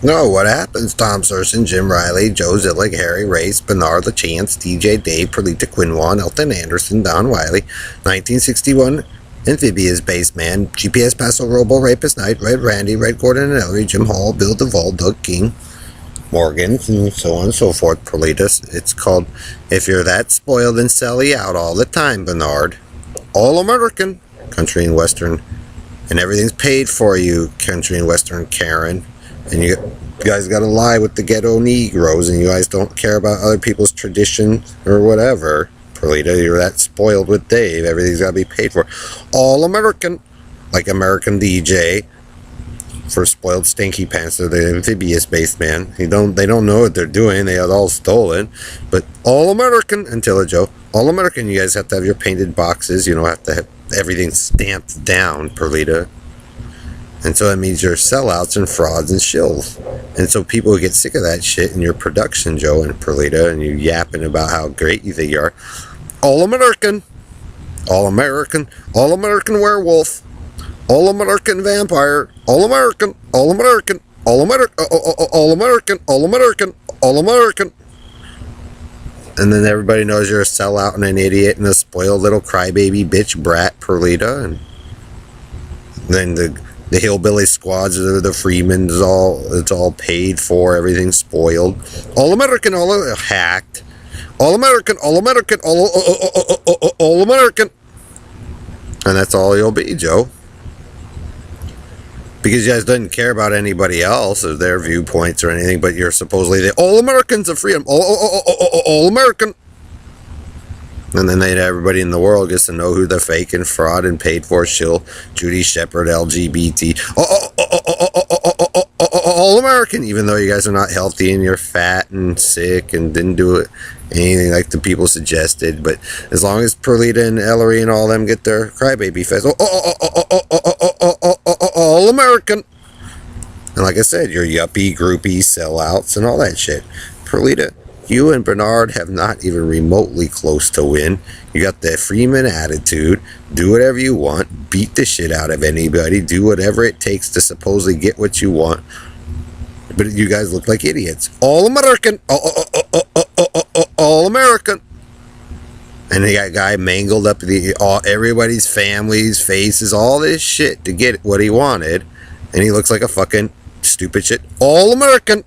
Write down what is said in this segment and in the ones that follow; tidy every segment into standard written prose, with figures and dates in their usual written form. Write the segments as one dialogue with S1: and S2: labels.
S1: No, what happens? Tom Serson, Jim Riley, Joe Zillig, Harry Race, Bernard LaChance, DJ Dave, Perlita Quinwan, Elton Anderson, Don Wiley, 1961 Amphibious Baseman, GPS Paso Robo, Rapist Knight, Red Randy, Red Gordon and Ellery, Jim Hall, Bill Duvall, Doug King, Morgan, and so on and so forth. Perlitas. It's called If You're That Spoiled and Sell You Out All the Time, Bernard. All American, country and western, and everything's paid for you, country and western Karen. And you guys gotta lie with the ghetto Negroes, and you guys don't care about other people's tradition or whatever. Perlita, you're that spoiled with Dave. Everything's gotta be paid for. All American, like American DJ. For spoiled stinky pants, they're the amphibious based man. They don't know what they're doing. They are all stolen. But all American, until a Joe. All American, you guys have to have your painted boxes. You don't have to have everything stamped down, Perlita. And so that means you're sellouts and frauds and shills. And so people get sick of that shit in your production, Joe and Perlita, and you yapping about how great you think you are. All American. All American. All American werewolf. All American vampire. All American. All American. All American. All American. All American. All American. And then everybody knows you're a sellout and an idiot and a spoiled little crybaby bitch brat, Perlita. And then the hillbilly squads, the Freemans, it's all paid for, everything's spoiled. All American, all hacked. All American, all American, all American. And that's all you'll be, Joe. Because you guys didn't care about anybody else or their viewpoints or anything, but you're supposedly the all Americans of freedom. All American. And then everybody in the world gets to know who the fake and fraud and paid for shill, Judy Shepard, LGBT, all American, even though you guys are not healthy and you're fat and sick and didn't do it anything like the people suggested. But as long as Perlita and Ellery and all them get their crybaby fest, all American. And like I said, you're yuppie, groupie, sellouts, and all that shit. Perlita, you and Bernard have not even remotely close to win. You got the Freeman attitude. Do whatever you want. Beat the shit out of anybody. Do whatever it takes to supposedly get what you want. But you guys look like idiots. All American. All American. And that guy mangled up everybody's families, faces, all this shit to get what he wanted. And he looks like a fucking stupid shit. All American.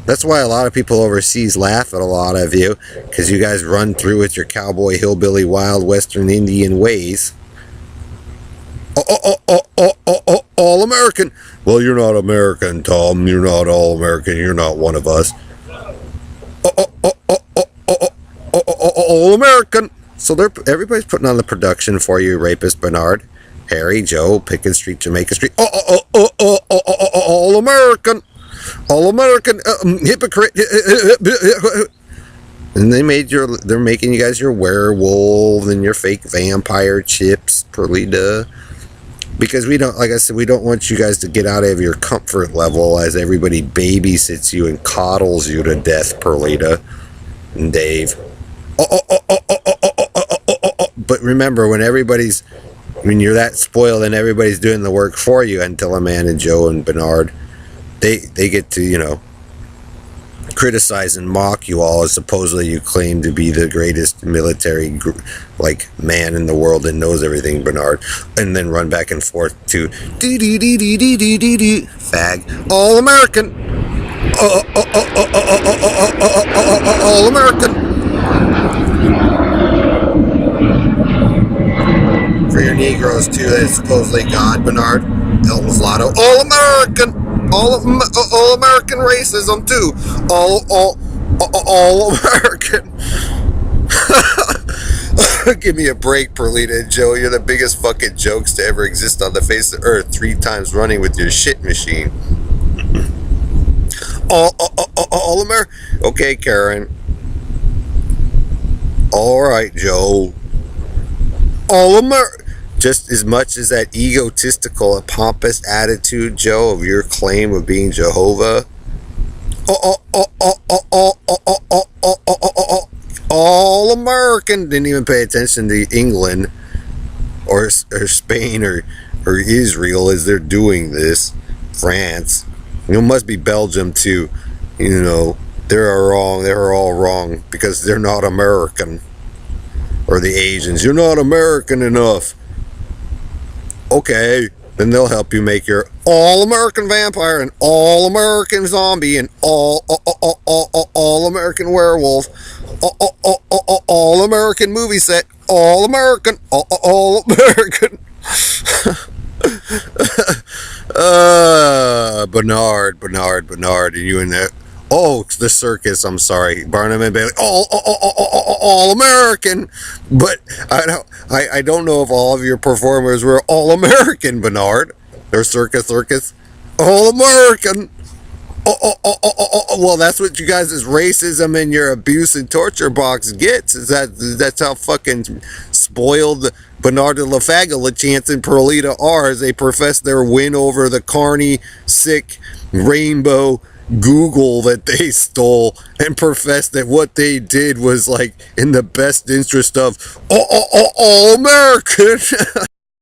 S1: That's why a lot of people overseas laugh at a lot of you, because you guys run through with your cowboy, hillbilly, wild western Indian ways. All American. Well, you're not American, Tom. You're not all American. You're not one of us. All American. So everybody's putting on the production for you, rapist Bernard, Harry, Joe, Pickens Street, Jamaica Street. All American. All American, hypocrite. And they're making you guys your werewolf and your fake vampire chips, Perlita. Because we don't, like I said, we don't want you guys to get out of your comfort level as everybody babysits you and coddles you to death, Perlita and Dave. But remember, when you're that spoiled and everybody's doing the work for you, until Amanda, Joe, and Bernard, they get to, criticize and mock you all as supposedly you claim to be the greatest military man in the world and knows everything, Bernard, and then run back and forth to fag. All American. All American. For your Negroes too, that's supposedly God, Bernard, El Mulatto. All American. All American racism too. All American. Give me a break, Perlita and Joe. You're the biggest fucking jokes to ever exist on the face of the earth. 3 times running with your shit machine. All American. Okay, Karen. All right, Joe. All American. Just as much as that egotistical and pompous attitude, Joe, of your claim of being Jehovah. All American. Didn't even pay attention to England or Spain or Israel as they're doing this. France. It must be Belgium too. They're all wrong because they're not American. Or the Asians. You're not American enough. Okay, then they'll help you make your all-American vampire and all-American zombie and all-American werewolf, all-American movie set, all-American, all-American. Bernard, and you in there. Oh, the circus. I'm sorry, Barnum and Bailey. All American, but I don't know if all of your performers were all American, Bernard. Or circus, all American. Well, that's what you guys' racism and your abuse and torture box gets. That's how fucking spoiled Bernard de la Faga, LaChance, and Perlita are as they profess their win over the carny, sick, rainbow Google that they stole and profess that what they did was like in the best interest of all American.